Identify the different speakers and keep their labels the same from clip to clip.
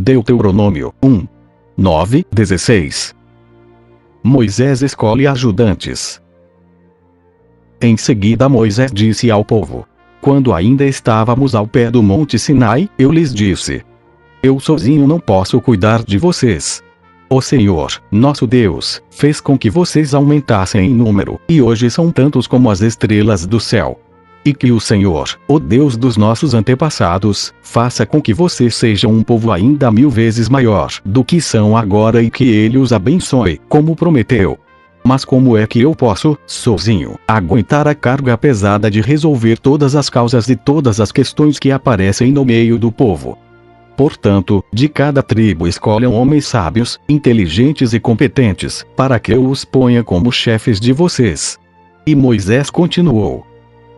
Speaker 1: Deuteronômio 9:16. Moisés escolhe ajudantes. Em seguida Moisés disse ao povo: quando ainda estávamos ao pé do monte Sinai, eu lhes disse: eu sozinho não posso cuidar de vocês. O Senhor, nosso Deus, fez com que vocês aumentassem em número, e hoje são tantos como as estrelas do céu. E que o Senhor, o Deus dos nossos antepassados, faça com que vocês sejam um povo ainda 1000 vezes maior do que são agora e que Ele os abençoe, como prometeu. Mas como é que eu posso, sozinho, aguentar a carga pesada de resolver todas as causas e todas as questões que aparecem no meio do povo? Portanto, de cada tribo escolham homens sábios, inteligentes e competentes, para que eu os ponha como chefes de vocês. E Moisés continuou: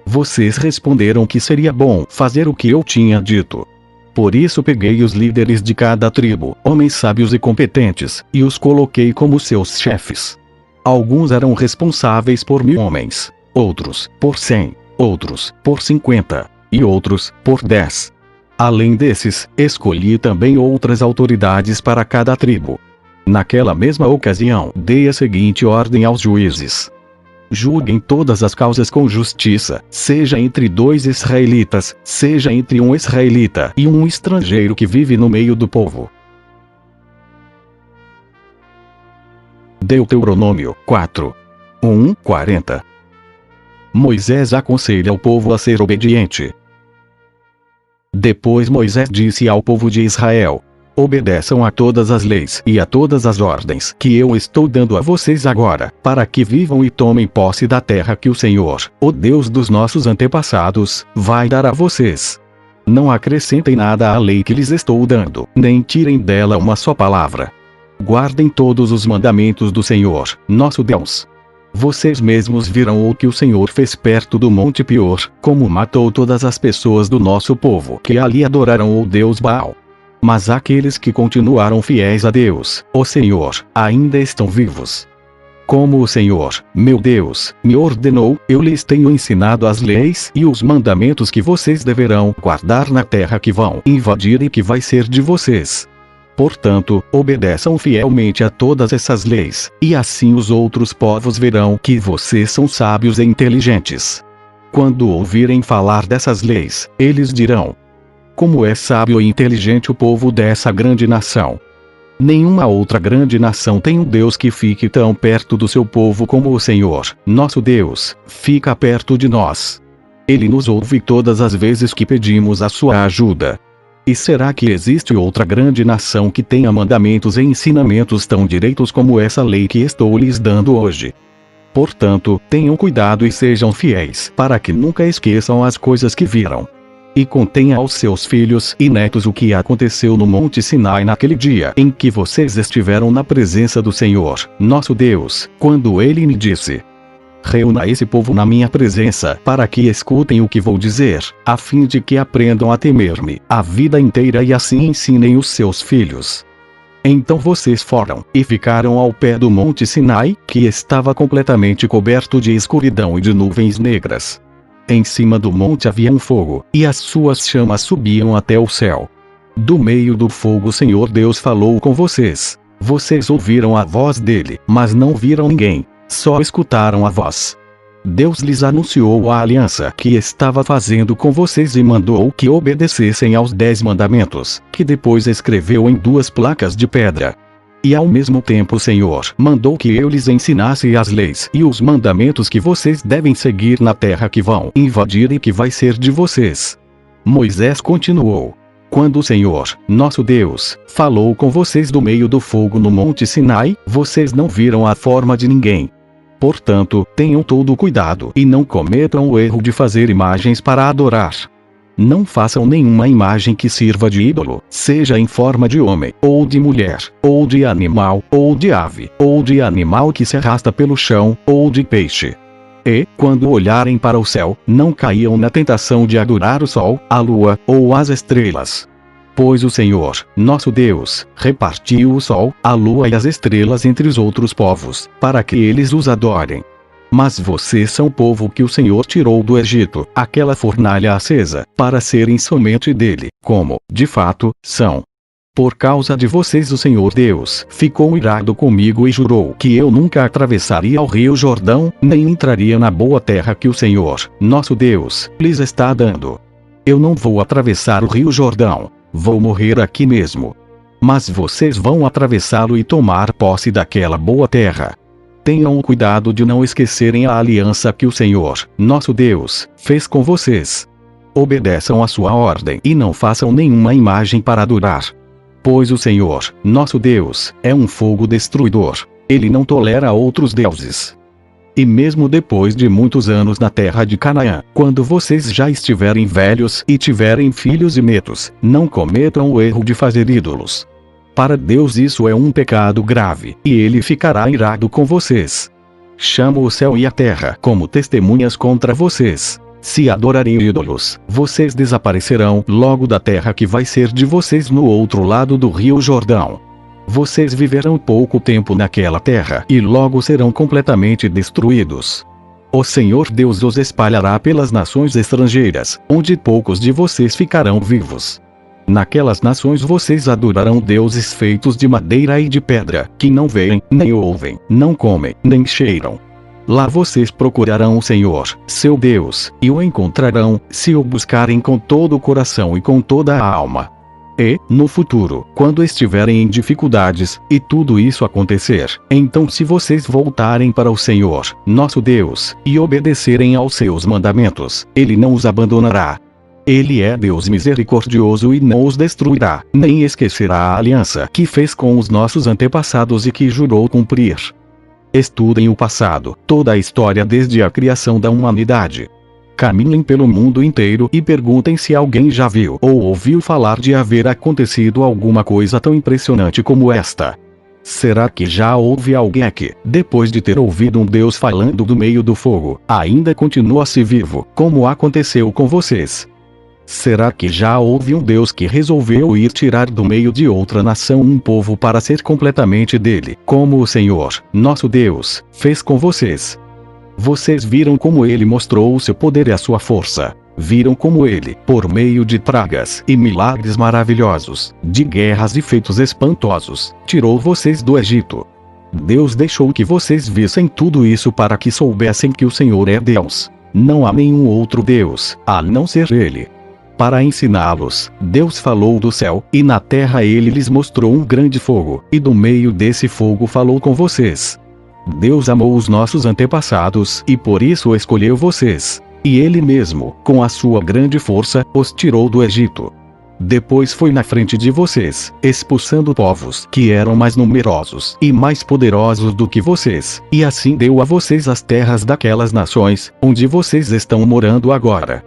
Speaker 1: vocês responderam que seria bom fazer o que eu tinha dito. Por isso peguei os líderes de cada tribo, homens sábios e competentes, e os coloquei como seus chefes. Alguns eram responsáveis por 1000 homens, outros por 100, outros por 50, e outros por 10. Além desses, escolhi também outras autoridades para cada tribo. Naquela mesma ocasião, dei a seguinte ordem aos juízes: julguem todas as causas com justiça, seja entre 2 israelitas, seja entre um israelita e um estrangeiro que vive no meio do povo. Deuteronômio 4:40. Moisés aconselha o povo a ser obediente. Depois Moisés disse ao povo de Israel: obedeçam a todas as leis e a todas as ordens que eu estou dando a vocês agora, para que vivam e tomem posse da terra que o Senhor, o Deus dos nossos antepassados, vai dar a vocês. Não acrescentem nada à lei que lhes estou dando, nem tirem dela uma só palavra. Guardem todos os mandamentos do Senhor, nosso Deus. Vocês mesmos viram o que o Senhor fez perto do Monte Pior, como matou todas as pessoas do nosso povo que ali adoraram o Deus Baal. Mas aqueles que continuaram fiéis a Deus, o Senhor, ainda estão vivos. Como o Senhor, meu Deus, me ordenou, eu lhes tenho ensinado as leis e os mandamentos que vocês deverão guardar na terra que vão invadir e que vai ser de vocês. Portanto, obedeçam fielmente a todas essas leis, e assim os outros povos verão que vocês são sábios e inteligentes. Quando ouvirem falar dessas leis, eles dirão: como é sábio e inteligente o povo dessa grande nação. Nenhuma outra grande nação tem um Deus que fique tão perto do seu povo como o Senhor, nosso Deus, fica perto de nós. Ele nos ouve todas as vezes que pedimos a sua ajuda. E será que existe outra grande nação que tenha mandamentos e ensinamentos tão direitos como essa lei que estou lhes dando hoje? Portanto, tenham cuidado e sejam fiéis, para que nunca esqueçam as coisas que viram. E contenha aos seus filhos e netos o que aconteceu no Monte Sinai naquele dia em que vocês estiveram na presença do Senhor, nosso Deus, quando Ele me disse: reúna esse povo na minha presença para que escutem o que vou dizer, a fim de que aprendam a temer-me a vida inteira e assim ensinem os seus filhos. Então vocês foram e ficaram ao pé do Monte Sinai, que estava completamente coberto de escuridão e de nuvens negras. Em cima do monte havia um fogo, e as suas chamas subiam até o céu. Do meio do fogo o Senhor Deus falou com vocês. Vocês ouviram a voz dele, mas não viram ninguém. Só escutaram a voz. Deus lhes anunciou a aliança que estava fazendo com vocês e mandou que obedecessem aos 10 mandamentos, que depois escreveu em 2 placas de pedra. E ao mesmo tempo o Senhor mandou que eu lhes ensinasse as leis e os mandamentos que vocês devem seguir na terra que vão invadir e que vai ser de vocês. Moisés continuou: quando o Senhor, nosso Deus, falou com vocês do meio do fogo no Monte Sinai, vocês não viram a forma de ninguém. Portanto, tenham todo cuidado e não cometam o erro de fazer imagens para adorar. Não façam nenhuma imagem que sirva de ídolo, seja em forma de homem, ou de mulher, ou de animal, ou de ave, ou de animal que se arrasta pelo chão, ou de peixe. E, quando olharem para o céu, não caiam na tentação de adorar o sol, a lua, ou as estrelas. Pois o Senhor, nosso Deus, repartiu o sol, a lua e as estrelas entre os outros povos, para que eles os adorem. Mas vocês são o povo que o Senhor tirou do Egito, aquela fornalha acesa, para serem somente dele, como, de fato, são. Por causa de vocês o Senhor Deus ficou irado comigo e jurou que eu nunca atravessaria o rio Jordão, nem entraria na boa terra que o Senhor, nosso Deus, lhes está dando. Eu não vou atravessar o rio Jordão, vou morrer aqui mesmo. Mas vocês vão atravessá-lo e tomar posse daquela boa terra. Tenham cuidado de não esquecerem a aliança que o Senhor, nosso Deus, fez com vocês. Obedeçam a sua ordem e não façam nenhuma imagem para adorar. Pois o Senhor, nosso Deus, é um fogo destruidor. Ele não tolera outros deuses. E mesmo depois de muitos anos na terra de Canaã, quando vocês já estiverem velhos e tiverem filhos e netos, não cometam o erro de fazer ídolos. Para Deus isso é um pecado grave, e Ele ficará irado com vocês. Chamo o céu e a terra como testemunhas contra vocês. Se adorarem ídolos, vocês desaparecerão logo da terra que vai ser de vocês no outro lado do rio Jordão. Vocês viverão pouco tempo naquela terra e logo serão completamente destruídos. O Senhor Deus os espalhará pelas nações estrangeiras, onde poucos de vocês ficarão vivos. Naquelas nações vocês adorarão deuses feitos de madeira e de pedra, que não veem, nem ouvem, não comem, nem cheiram. Lá vocês procurarão o Senhor, seu Deus, e o encontrarão, se o buscarem com todo o coração e com toda a alma. E, no futuro, quando estiverem em dificuldades, e tudo isso acontecer, então se vocês voltarem para o Senhor, nosso Deus, e obedecerem aos seus mandamentos, Ele não os abandonará. Ele é Deus misericordioso e não os destruirá, nem esquecerá a aliança que fez com os nossos antepassados e que jurou cumprir. Estudem o passado, toda a história desde a criação da humanidade. Caminhem pelo mundo inteiro e perguntem se alguém já viu ou ouviu falar de haver acontecido alguma coisa tão impressionante como esta. Será que já houve alguém que, depois de ter ouvido um Deus falando do meio do fogo, ainda continua-se vivo, como aconteceu com vocês? Será que já houve um Deus que resolveu ir tirar do meio de outra nação um povo para ser completamente dele, como o Senhor, nosso Deus, fez com vocês? Vocês viram como ele mostrou o seu poder e a sua força. Viram como ele, por meio de pragas e milagres maravilhosos, de guerras e feitos espantosos, tirou vocês do Egito. Deus deixou que vocês vissem tudo isso para que soubessem que o Senhor é Deus. Não há nenhum outro Deus, a não ser Ele. Para ensiná-los, Deus falou do céu, e na terra Ele lhes mostrou um grande fogo, e do meio desse fogo falou com vocês. Deus amou os nossos antepassados, e por isso escolheu vocês. E Ele mesmo, com a sua grande força, os tirou do Egito. Depois foi na frente de vocês, expulsando povos que eram mais numerosos e mais poderosos do que vocês, e assim deu a vocês as terras daquelas nações, onde vocês estão morando agora.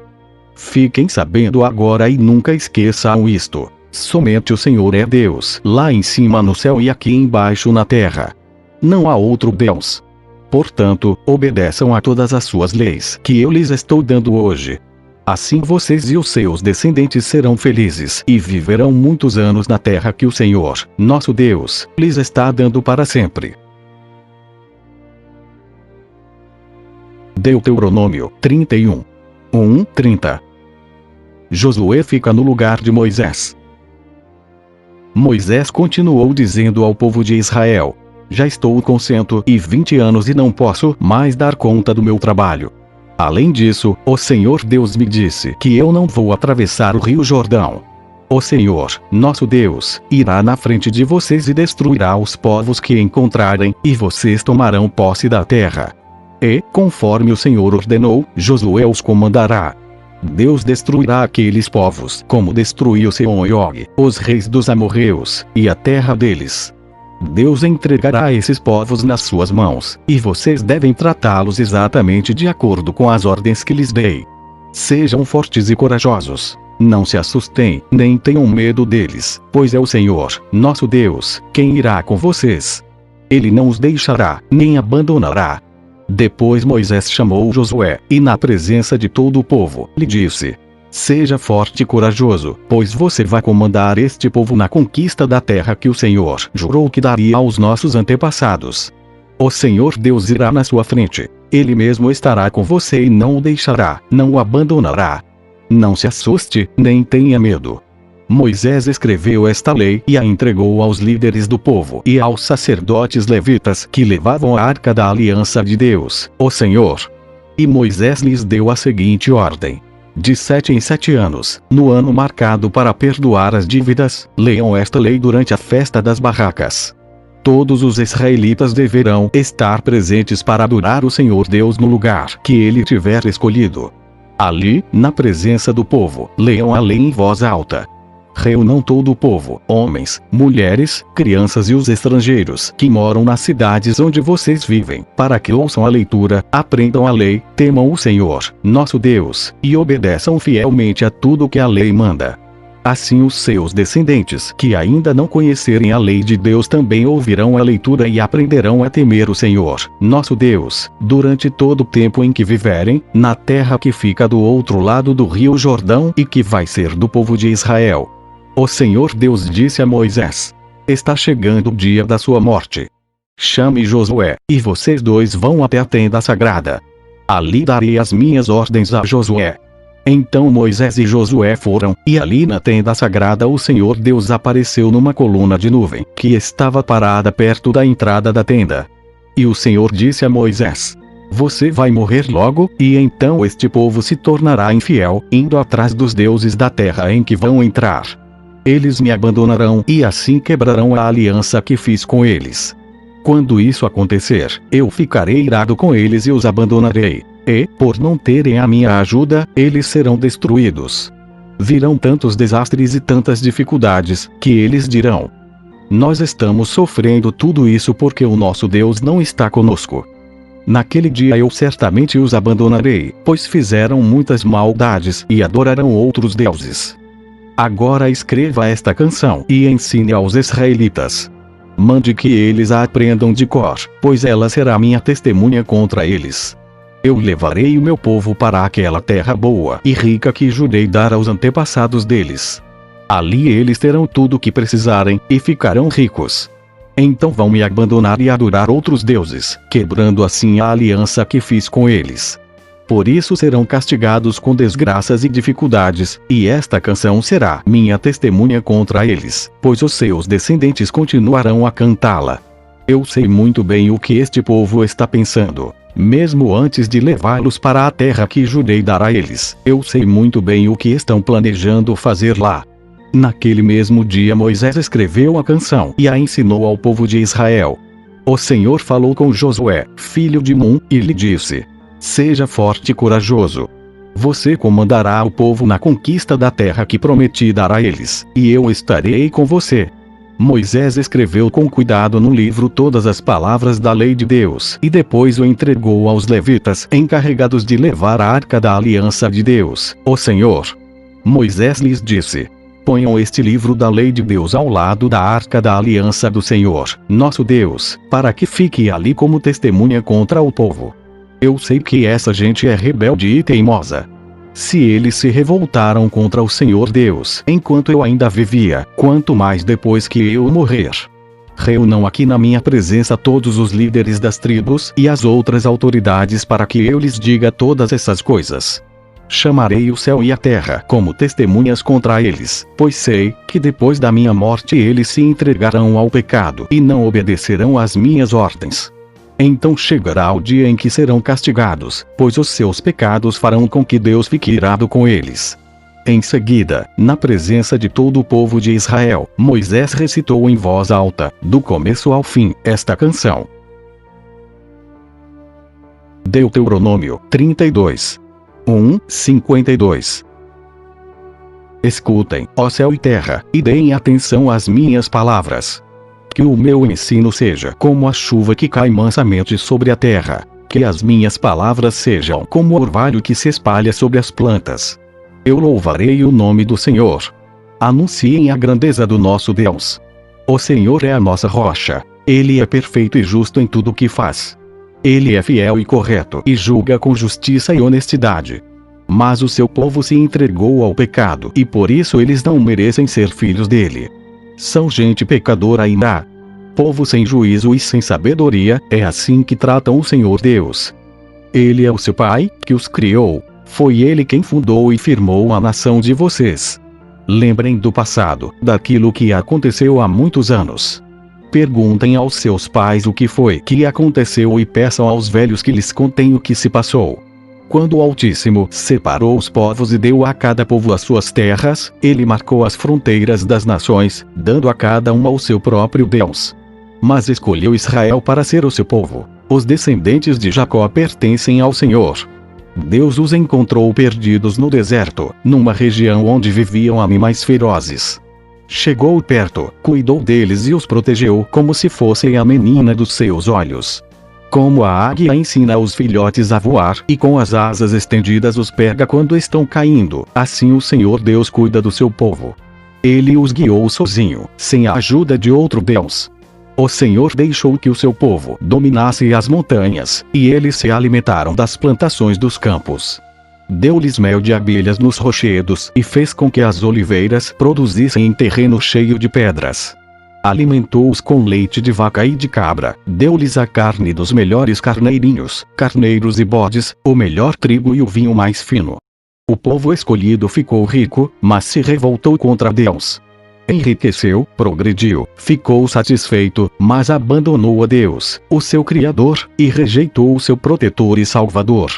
Speaker 1: Fiquem sabendo agora e nunca esqueçam isto: somente o Senhor é Deus, lá em cima no céu e aqui embaixo na terra. Não há outro Deus. Portanto, obedeçam a todas as suas leis que eu lhes estou dando hoje. Assim vocês e os seus descendentes serão felizes e viverão muitos anos na terra que o Senhor, nosso Deus, lhes está dando para sempre. Deuteronômio 31. 1:30. Josué fica no lugar de Moisés. Moisés continuou dizendo ao povo de Israel: já estou com 120 anos e não posso mais dar conta do meu trabalho. Além disso, o Senhor Deus me disse que eu não vou atravessar o rio Jordão. O Senhor, nosso Deus, irá na frente de vocês e destruirá os povos que encontrarem, e vocês tomarão posse da terra. E, conforme o Senhor ordenou, Josué os comandará. Deus destruirá aqueles povos, como destruiu Sihon e Og, os reis dos amorreus, e a terra deles. Deus entregará esses povos nas suas mãos, e vocês devem tratá-los exatamente de acordo com as ordens que lhes dei. Sejam fortes e corajosos. Não se assustem, nem tenham medo deles, pois é o Senhor, nosso Deus, quem irá com vocês. Ele não os deixará, nem abandonará. Depois Moisés chamou Josué, e na presença de todo o povo, lhe disse: seja forte e corajoso, pois você vai comandar este povo na conquista da terra que o Senhor jurou que daria aos nossos antepassados. O Senhor Deus irá na sua frente. Ele mesmo estará com você e não o deixará, não o abandonará. Não se assuste, nem tenha medo. Moisés escreveu esta lei e a entregou aos líderes do povo e aos sacerdotes levitas que levavam a arca da aliança de Deus, o Senhor. E Moisés lhes deu a seguinte ordem: de 7 em 7 anos, no ano marcado para perdoar as dívidas, leiam esta lei durante a festa das barracas. Todos os israelitas deverão estar presentes para adorar o Senhor Deus no lugar que ele tiver escolhido. Ali, na presença do povo, leiam a lei em voz alta. Reúnam todo o povo, homens, mulheres, crianças e os estrangeiros que moram nas cidades onde vocês vivem, para que ouçam a leitura, aprendam a lei, temam o Senhor, nosso Deus, e obedeçam fielmente a tudo que a lei manda. Assim os seus descendentes, que ainda não conhecerem a lei de Deus, também ouvirão a leitura e aprenderão a temer o Senhor, nosso Deus, durante todo o tempo em que viverem, na terra que fica do outro lado do rio Jordão e que vai ser do povo de Israel. O Senhor Deus disse a Moisés: está chegando o dia da sua morte. Chame Josué, e vocês dois vão até a tenda sagrada. Ali darei as minhas ordens a Josué. Então Moisés e Josué foram, e ali na tenda sagrada o Senhor Deus apareceu numa coluna de nuvem, que estava parada perto da entrada da tenda. E o Senhor disse a Moisés: você vai morrer logo, e então este povo se tornará infiel, indo atrás dos deuses da terra em que vão entrar. Eles me abandonarão e assim quebrarão a aliança que fiz com eles. Quando isso acontecer, eu ficarei irado com eles e os abandonarei. E, por não terem a minha ajuda, eles serão destruídos. Virão tantos desastres e tantas dificuldades, que eles dirão: nós estamos sofrendo tudo isso porque o nosso Deus não está conosco. Naquele dia eu certamente os abandonarei, pois fizeram muitas maldades e adorarão outros deuses. Agora escreva esta canção e ensine aos israelitas. Mande que eles a aprendam de cor, pois ela será minha testemunha contra eles. Eu levarei o meu povo para aquela terra boa e rica que jurei dar aos antepassados deles. Ali eles terão tudo o que precisarem e ficarão ricos. Então vão me abandonar e adorar outros deuses, quebrando assim a aliança que fiz com eles. Por isso serão castigados com desgraças e dificuldades, e esta canção será minha testemunha contra eles, pois os seus descendentes continuarão a cantá-la. Eu sei muito bem o que este povo está pensando, mesmo antes de levá-los para a terra que jurei dar a eles. Eu sei muito bem o que estão planejando fazer lá. Naquele mesmo dia Moisés escreveu a canção e a ensinou ao povo de Israel. O Senhor falou com Josué, filho de Nun, e lhe disse: seja forte e corajoso. Você comandará o povo na conquista da terra que prometi dar a eles, e eu estarei com você. Moisés escreveu com cuidado no livro todas as palavras da lei de Deus e depois o entregou aos levitas encarregados de levar a arca da aliança de Deus, o Senhor. Moisés lhes disse: ponham este livro da lei de Deus ao lado da arca da aliança do Senhor, nosso Deus, para que fique ali como testemunha contra o povo. Eu sei que essa gente é rebelde e teimosa. Se eles se revoltaram contra o Senhor Deus enquanto eu ainda vivia, quanto mais depois que eu morrer. Reúnam aqui na minha presença todos os líderes das tribos e as outras autoridades para que eu lhes diga todas essas coisas. Chamarei o céu e a terra como testemunhas contra eles, pois sei que depois da minha morte eles se entregarão ao pecado e não obedecerão às minhas ordens. Então chegará o dia em que serão castigados, pois os seus pecados farão com que Deus fique irado com eles. Em seguida, na presença de todo o povo de Israel, Moisés recitou em voz alta, do começo ao fim, esta canção. Deuteronômio 32. 52. Escutem, ó céu e terra, e deem atenção às minhas palavras. Que o meu ensino seja como a chuva que cai mansamente sobre a terra. Que as minhas palavras sejam como o orvalho que se espalha sobre as plantas. Eu louvarei o nome do Senhor. Anunciem a grandeza do nosso Deus. O Senhor é a nossa rocha. Ele é perfeito e justo em tudo o que faz. Ele é fiel e correto e julga com justiça e honestidade. Mas o seu povo se entregou ao pecado e por isso eles não merecem ser filhos dele. São gente pecadora ainda. Povo sem juízo e sem sabedoria, é assim que tratam o Senhor Deus. Ele é o seu Pai, que os criou. Foi Ele quem fundou e firmou a nação de vocês. Lembrem do passado, daquilo que aconteceu há muitos anos. Perguntem aos seus pais o que foi que aconteceu e peçam aos velhos que lhes contem o que se passou. Quando o Altíssimo separou os povos e deu a cada povo as suas terras, ele marcou as fronteiras das nações, dando a cada uma o seu próprio Deus. Mas escolheu Israel para ser o seu povo. Os descendentes de Jacó pertencem ao Senhor. Deus os encontrou perdidos no deserto, numa região onde viviam animais ferozes. Chegou perto, cuidou deles e os protegeu como se fossem a menina dos seus olhos. Como a águia ensina os filhotes a voar e com as asas estendidas os pega quando estão caindo, assim o Senhor Deus cuida do seu povo. Ele os guiou sozinho, sem a ajuda de outro Deus. O Senhor deixou que o seu povo dominasse as montanhas, e eles se alimentaram das plantações dos campos. Deu-lhes mel de abelhas nos rochedos e fez com que as oliveiras produzissem em terreno cheio de pedras. Alimentou-os com leite de vaca e de cabra, deu-lhes a carne dos melhores carneirinhos, carneiros e bodes, o melhor trigo e o vinho mais fino. O povo escolhido ficou rico, mas se revoltou contra Deus. Enriqueceu, progrediu, ficou satisfeito, mas abandonou a Deus, o seu Criador, e rejeitou o seu protetor e Salvador.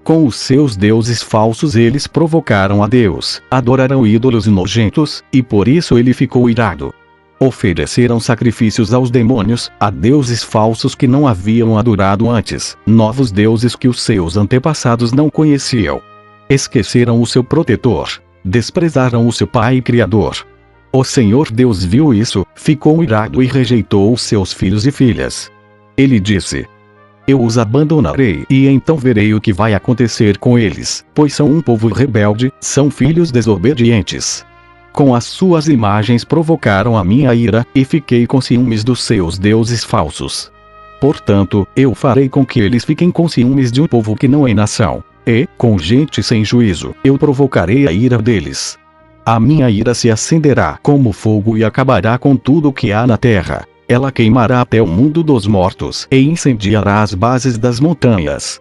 Speaker 1: Com os seus deuses falsos eles provocaram a Deus, adoraram ídolos nojentos, e por isso ele ficou irado. Ofereceram sacrifícios aos demônios, a deuses falsos que não haviam adorado antes, novos deuses que os seus antepassados não conheciam. Esqueceram o seu protetor, desprezaram o seu Pai Criador. O Senhor Deus viu isso, ficou irado e rejeitou os seus filhos e filhas. Ele disse: Eu os abandonarei e então verei o que vai acontecer com eles, pois são um povo rebelde, são filhos desobedientes. Com as suas imagens provocaram a minha ira, e fiquei com ciúmes dos seus deuses falsos. Portanto, eu farei com que eles fiquem com ciúmes de um povo que não é nação, e, com gente sem juízo, eu provocarei a ira deles. A minha ira se acenderá como fogo e acabará com tudo o que há na terra. Ela queimará até o mundo dos mortos e incendiará as bases das montanhas.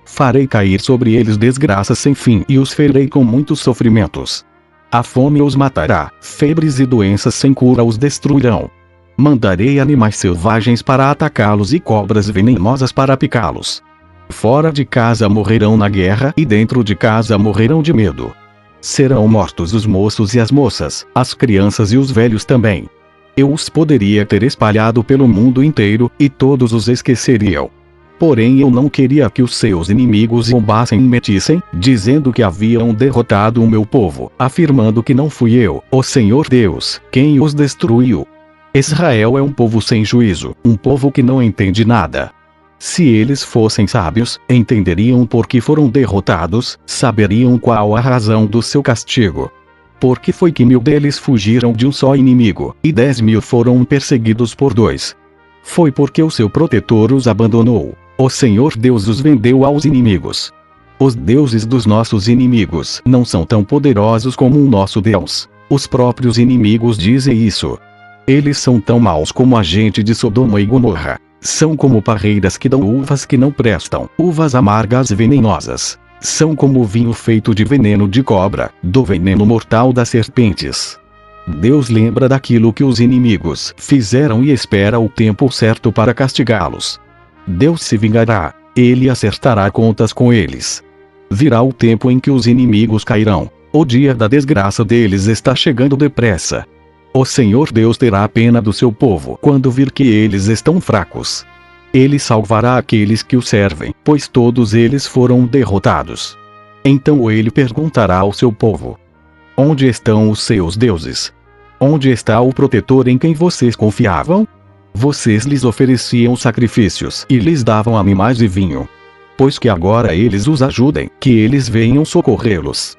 Speaker 1: Farei cair sobre eles desgraças sem fim e os ferirei com muitos sofrimentos. A fome os matará, febres e doenças sem cura os destruirão. Mandarei animais selvagens para atacá-los e cobras venenosas para picá-los. Fora de casa morrerão na guerra e dentro de casa morrerão de medo. Serão mortos os moços e as moças, as crianças e os velhos também. Eu os poderia ter espalhado pelo mundo inteiro, e todos os esqueceriam. Porém eu não queria que os seus inimigos zombassem e mentissem, dizendo que haviam derrotado o meu povo, afirmando que não fui eu, o Senhor Deus, quem os destruiu. Israel é um povo sem juízo, um povo que não entende nada. Se eles fossem sábios, entenderiam por que foram derrotados, saberiam qual a razão do seu castigo. Porque foi que 1000 deles fugiram de um só inimigo, e 10.000 foram perseguidos por 2. Foi porque o seu protetor os abandonou. O Senhor Deus os vendeu aos inimigos. Os deuses dos nossos inimigos não são tão poderosos como o nosso Deus. Os próprios inimigos dizem isso. Eles são tão maus como a gente de Sodoma e Gomorra. São como parreiras que dão uvas que não prestam, uvas amargas e venenosas. São como vinho feito de veneno de cobra, do veneno mortal das serpentes. Deus lembra daquilo que os inimigos fizeram e espera o tempo certo para castigá-los. Deus se vingará, ele acertará contas com eles. Virá o tempo em que os inimigos cairão, o dia da desgraça deles está chegando depressa. O Senhor Deus terá pena do seu povo quando vir que eles estão fracos. Ele salvará aqueles que o servem, pois todos eles foram derrotados. Então ele perguntará ao seu povo: Onde estão os seus deuses? Onde está o protetor em quem vocês confiavam? Vocês lhes ofereciam sacrifícios e lhes davam animais e vinho. Pois que agora eles os ajudem, que eles venham socorrê-los.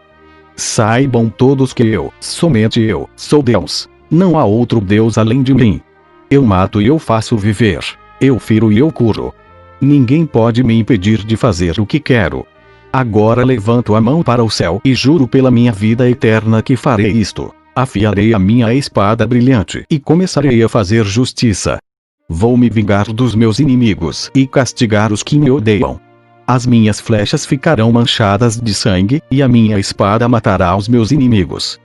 Speaker 1: Saibam todos que eu, somente eu, sou Deus. Não há outro Deus além de mim. Eu mato e eu faço viver. Eu firo e eu curo. Ninguém pode me impedir de fazer o que quero. Agora levanto a mão para o céu e juro pela minha vida eterna que farei isto. Afiarei a minha espada brilhante e começarei a fazer justiça. Vou me vingar dos meus inimigos e castigar os que me odeiam. As minhas flechas ficarão manchadas de sangue, e a minha espada matará os meus inimigos.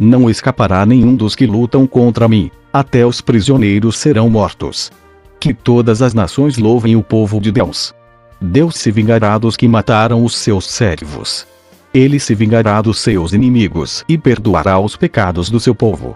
Speaker 1: Não escapará nenhum dos que lutam contra mim, até os prisioneiros serão mortos. Que todas as nações louvem o povo de Deus. Deus se vingará dos que mataram os seus servos. Ele se vingará dos seus inimigos e perdoará os pecados do seu povo.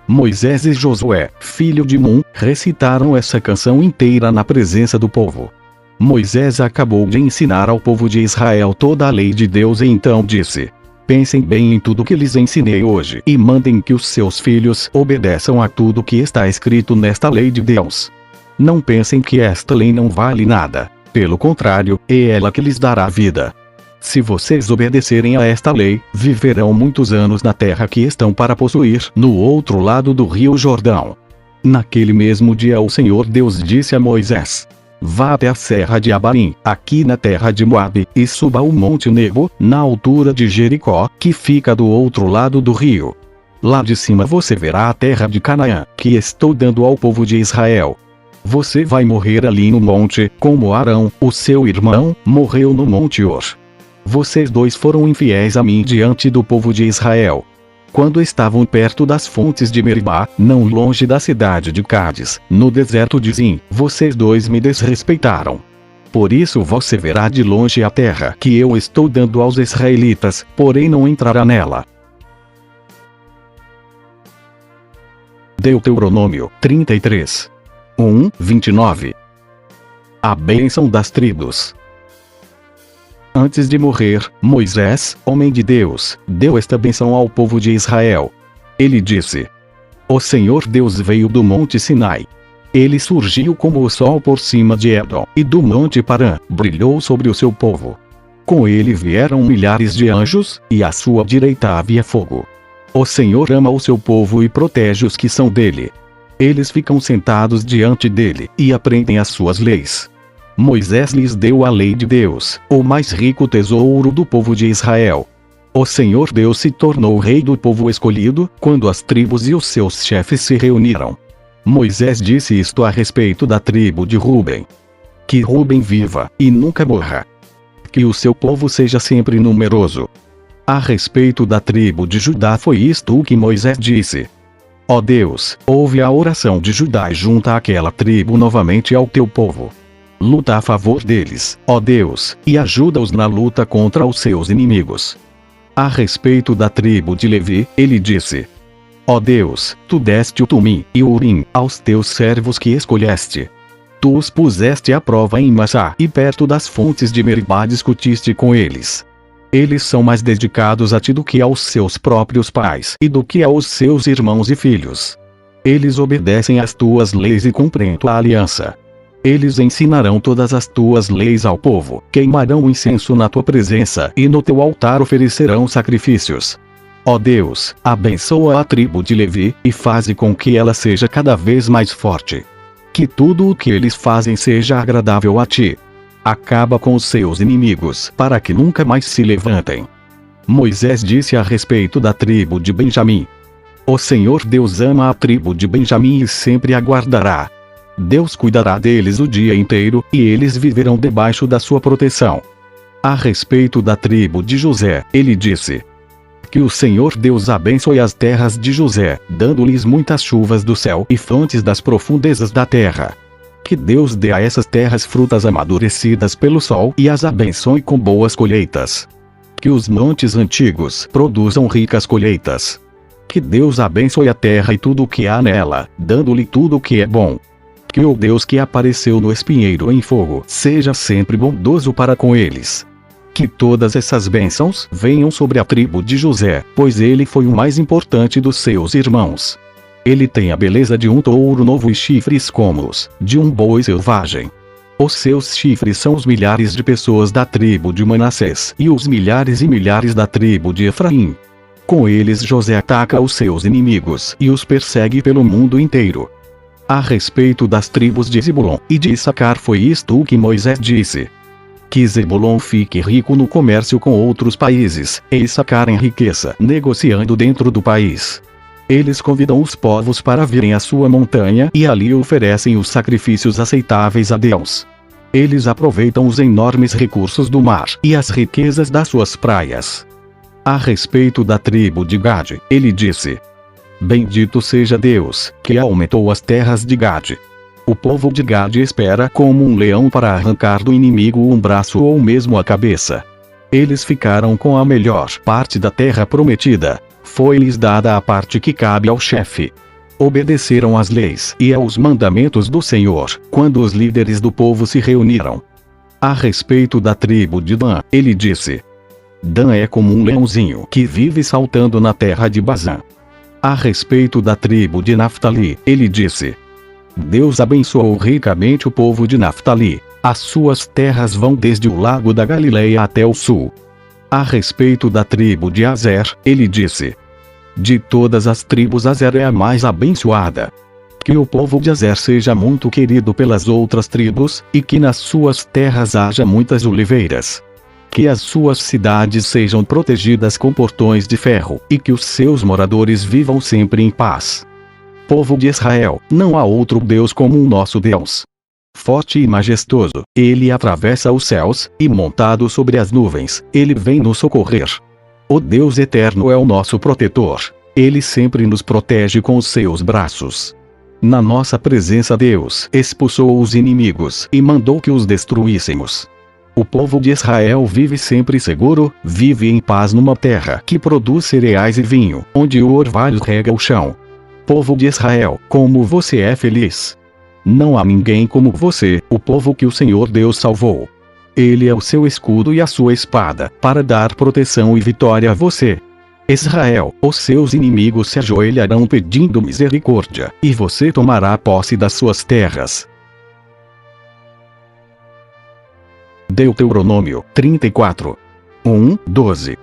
Speaker 1: Moisés e Josué, filho de Nun, recitaram essa canção inteira na presença do povo. Moisés acabou de ensinar ao povo de Israel toda a lei de Deus e então disse: pensem bem em tudo que lhes ensinei hoje e mandem que os seus filhos obedeçam a tudo que está escrito nesta lei de Deus. Não pensem que esta lei não vale nada. Pelo contrário, é ela que lhes dará vida. Se vocês obedecerem a esta lei, viverão muitos anos na terra que estão para possuir, no outro lado do rio Jordão. Naquele mesmo dia o Senhor Deus disse a Moisés: vá até a serra de Abarim, aqui na terra de Moabe, e suba ao monte Nebo, na altura de Jericó, que fica do outro lado do rio. Lá de cima você verá a terra de Canaã, que estou dando ao povo de Israel. Você vai morrer ali no monte, como Arão, o seu irmão, morreu no monte Hor. Vocês dois foram infiéis a mim diante do povo de Israel. Quando estavam perto das fontes de Meribá, não longe da cidade de Cádiz, no deserto de Zim, vocês dois me desrespeitaram. Por isso você verá de longe a terra que eu estou dando aos israelitas, porém não entrará nela. Deuteronômio 33. 29. A bênção das tribos. Antes de morrer, Moisés, homem de Deus, deu esta bênção ao povo de Israel. Ele disse: o Senhor Deus veio do monte Sinai. Ele surgiu como o sol por cima de Edom, e do monte Parã, brilhou sobre o seu povo. Com ele vieram milhares de anjos, e à sua direita havia fogo. O Senhor ama o seu povo e protege os que são dele. Eles ficam sentados diante dele, e aprendem as suas leis. Moisés lhes deu a lei de Deus, o mais rico tesouro do povo de Israel. O Senhor Deus se tornou rei do povo escolhido, quando as tribos e os seus chefes se reuniram. Moisés disse isto a respeito da tribo de Ruben: que Ruben viva, e nunca morra. Que o seu povo seja sempre numeroso. A respeito da tribo de Judá foi isto o que Moisés disse: ó Deus, ouve a oração de Judá e junta aquela tribo novamente ao teu povo. Luta a favor deles, ó Deus, e ajuda-os na luta contra os seus inimigos. A respeito da tribo de Levi, ele disse: ó Deus, tu deste o Tumim e o Urim aos teus servos que escolheste. Tu os puseste à prova em Massá e perto das fontes de Meribá discutiste com eles. Eles são mais dedicados a ti do que aos seus próprios pais e do que aos seus irmãos e filhos. Eles obedecem às tuas leis e cumprem tua aliança. Eles ensinarão todas as tuas leis ao povo, queimarão o incenso na tua presença e no teu altar oferecerão sacrifícios. Ó Deus, abençoa a tribo de Levi, e faze com que ela seja cada vez mais forte. Que tudo o que eles fazem seja agradável a ti. Acaba com os seus inimigos, para que nunca mais se levantem. Moisés disse a respeito da tribo de Benjamim: o Senhor Deus ama a tribo de Benjamim e sempre a guardará. Deus cuidará deles o dia inteiro, e eles viverão debaixo da sua proteção. A respeito da tribo de José, ele disse: que o Senhor Deus abençoe as terras de José, dando-lhes muitas chuvas do céu e fontes das profundezas da terra. Que Deus dê a essas terras frutas amadurecidas pelo sol e as abençoe com boas colheitas. Que os montes antigos produzam ricas colheitas. Que Deus abençoe a terra e tudo o que há nela, dando-lhe tudo o que é bom. Que o Deus que apareceu no espinheiro em fogo seja sempre bondoso para com eles. Que todas essas bênçãos venham sobre a tribo de José, pois ele foi o mais importante dos seus irmãos. Ele tem a beleza de um touro novo e chifres como os de um boi selvagem. Os seus chifres são os milhares de pessoas da tribo de Manassés e os milhares e milhares da tribo de Efraim. Com eles José ataca os seus inimigos e os persegue pelo mundo inteiro. A respeito das tribos de Zebulon e de Issacar foi isto o que Moisés disse: que Zebulon fique rico no comércio com outros países, e Issacar enriqueça negociando dentro do país. Eles convidam os povos para virem à sua montanha e ali oferecem os sacrifícios aceitáveis a Deus. Eles aproveitam os enormes recursos do mar e as riquezas das suas praias. A respeito da tribo de Gade, ele disse: Bendito seja Deus, que aumentou as terras de Gade. O povo de Gade espera como um leão para arrancar do inimigo um braço ou mesmo a cabeça. Eles ficaram com a melhor parte da terra prometida. Foi-lhes dada a parte que cabe ao chefe. Obedeceram às leis e aos mandamentos do Senhor, quando os líderes do povo se reuniram. A respeito da tribo de Dan, ele disse: Dan é como um leãozinho que vive saltando na terra de Bazã. A respeito da tribo de Naftali, ele disse: Deus abençoou ricamente o povo de Naftali. As suas terras vão desde o lago da Galileia até o sul. A respeito da tribo de Azer, ele disse: De todas as tribos Azer é a mais abençoada. Que o povo de Azer seja muito querido pelas outras tribos, e que nas suas terras haja muitas oliveiras. Que as suas cidades sejam protegidas com portões de ferro, e que os seus moradores vivam sempre em paz. Povo de Israel, não há outro Deus como o nosso Deus. Forte e majestoso, ele atravessa os céus, e montado sobre as nuvens, ele vem nos socorrer. O Deus eterno é o nosso protetor. Ele sempre nos protege com os seus braços. Na nossa presença Deus expulsou os inimigos e mandou que os destruíssemos. O povo de Israel vive sempre seguro, vive em paz numa terra que produz cereais e vinho, onde o orvalho rega o chão. Povo de Israel, como você é feliz! Não há ninguém como você, o povo que o Senhor Deus salvou. Ele é o seu escudo e a sua espada, para dar proteção e vitória a você. Israel, os seus inimigos se ajoelharão pedindo misericórdia, e você tomará posse das suas terras. Deuteronômio 34. 1-12.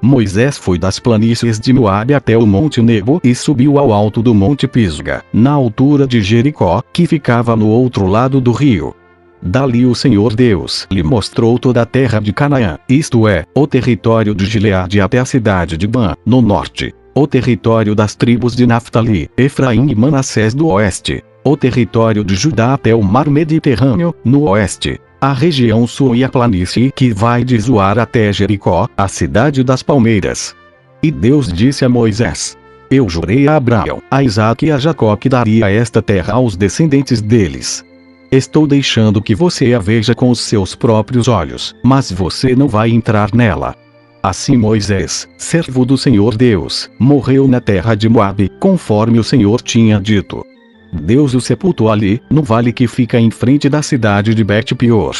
Speaker 1: Moisés foi das planícies de Moabe até o Monte Nebo e subiu ao alto do Monte Pisga, na altura de Jericó, que ficava no outro lado do rio. Dali o Senhor Deus lhe mostrou toda a terra de Canaã, isto é, o território de Gileade até a cidade de Dan, no norte, o território das tribos de Naftali, Efraim e Manassés do oeste, o território de Judá até o mar Mediterrâneo, no oeste, a região sul e a planície que vai de Zoar até Jericó, a cidade das palmeiras. E Deus disse a Moisés: Eu jurei a Abraão, a Isaque e a Jacó que daria esta terra aos descendentes deles. Estou deixando que você a veja com os seus próprios olhos, mas você não vai entrar nela. Assim Moisés, servo do Senhor Deus, morreu na terra de Moabe, conforme o Senhor tinha dito. Deus o sepultou ali, no vale que fica em frente da cidade de Bet-Peor.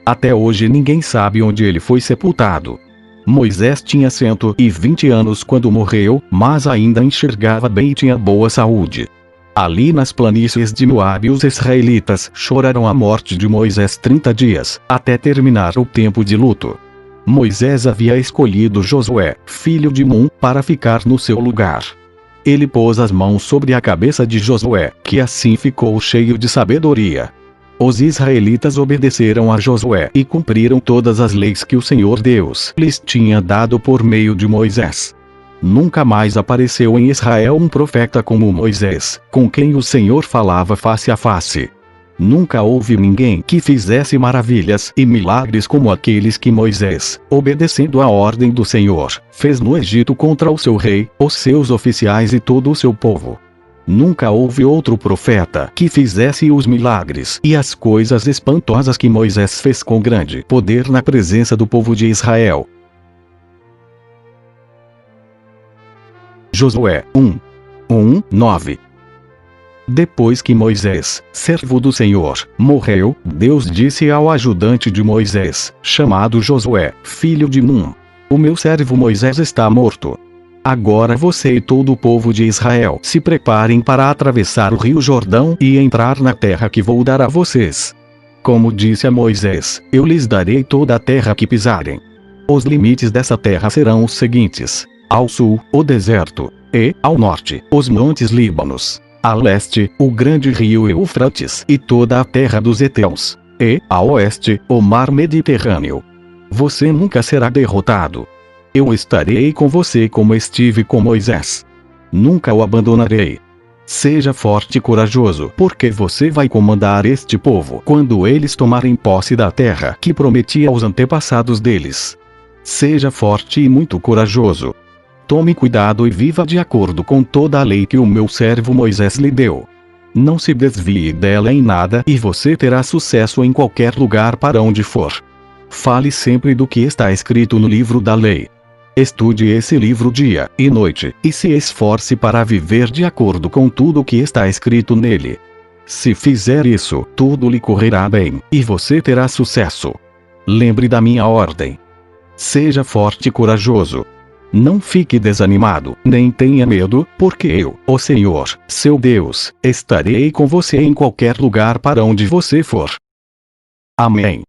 Speaker 1: Até hoje ninguém sabe onde ele foi sepultado. Moisés tinha 120 anos quando morreu, mas ainda enxergava bem e tinha boa saúde. Ali nas planícies de Moabe os israelitas choraram a morte de Moisés 30 dias, até terminar o tempo de luto. Moisés havia escolhido Josué, filho de Nun, para ficar no seu lugar. Ele pôs as mãos sobre a cabeça de Josué, que assim ficou cheio de sabedoria. Os israelitas obedeceram a Josué e cumpriram todas as leis que o Senhor Deus lhes tinha dado por meio de Moisés. Nunca mais apareceu em Israel um profeta como Moisés, com quem o Senhor falava face a face. Nunca houve ninguém que fizesse maravilhas e milagres como aqueles que Moisés, obedecendo à ordem do Senhor, fez no Egito contra o seu rei, os seus oficiais e todo o seu povo. Nunca houve outro profeta que fizesse os milagres e as coisas espantosas que Moisés fez com grande poder na presença do povo de Israel. Josué 1:9. Depois que Moisés, servo do Senhor, morreu, Deus disse ao ajudante de Moisés, chamado Josué, filho de Nun: O meu servo Moisés está morto. Agora você e todo o povo de Israel se preparem para atravessar o rio Jordão e entrar na terra que vou dar a vocês. Como disse a Moisés, eu lhes darei toda a terra que pisarem. Os limites dessa terra serão os seguintes: ao sul, o deserto, e, ao norte, os montes Líbanos. A leste, o grande rio Eufrates e toda a terra dos heteus, e, a oeste, o mar Mediterrâneo. Você nunca será derrotado. Eu estarei com você como estive com Moisés. Nunca o abandonarei. Seja forte e corajoso, porque você vai comandar este povo quando eles tomarem posse da terra que prometi aos antepassados deles. Seja forte e muito corajoso. Tome cuidado e viva de acordo com toda a lei que o meu servo Moisés lhe deu. Não se desvie dela em nada e você terá sucesso em qualquer lugar para onde for. Fale sempre do que está escrito no livro da lei. Estude esse livro dia e noite, e se esforce para viver de acordo com tudo o que está escrito nele. Se fizer isso, tudo lhe correrá bem, e você terá sucesso. Lembre da minha ordem. Seja forte e corajoso. Não fique desanimado, nem tenha medo, porque eu, o Senhor, seu Deus, estarei com você em qualquer lugar para onde você for. Amém.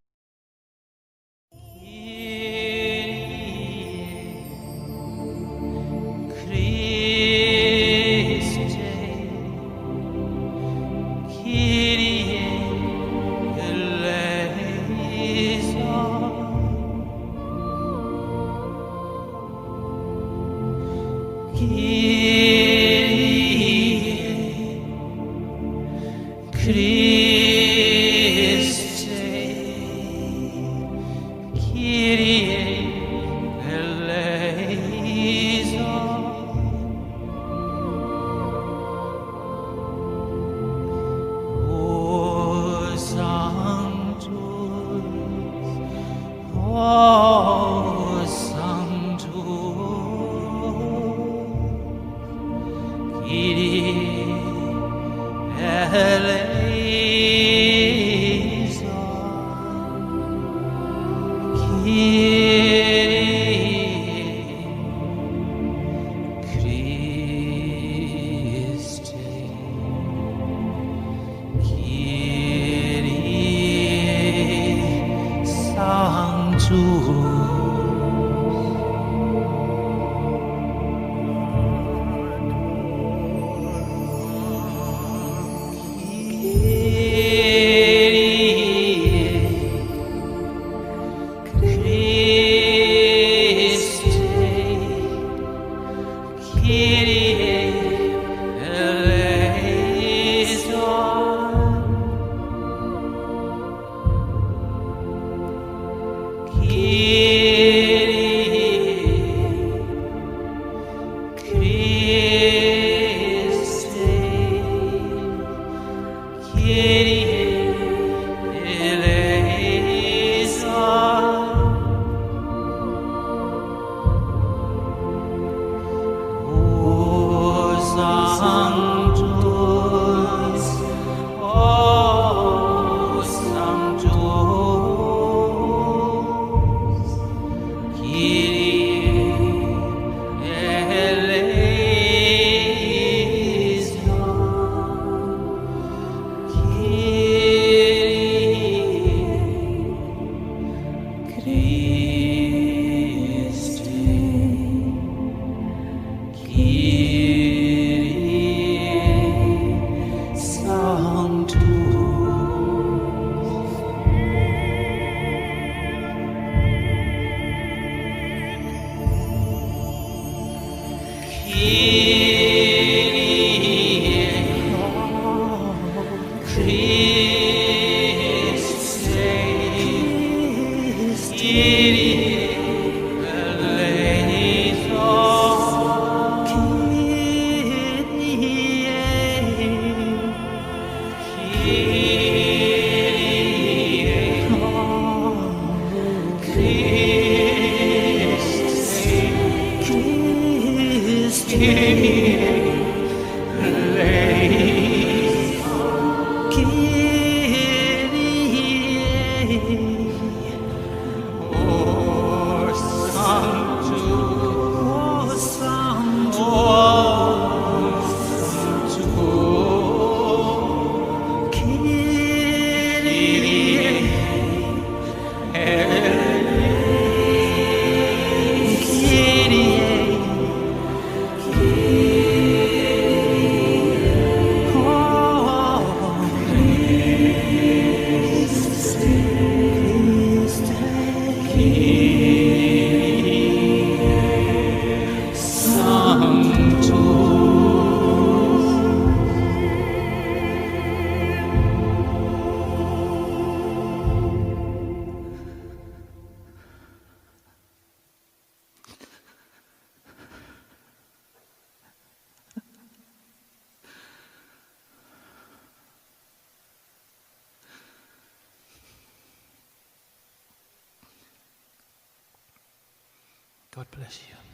Speaker 2: God bless you.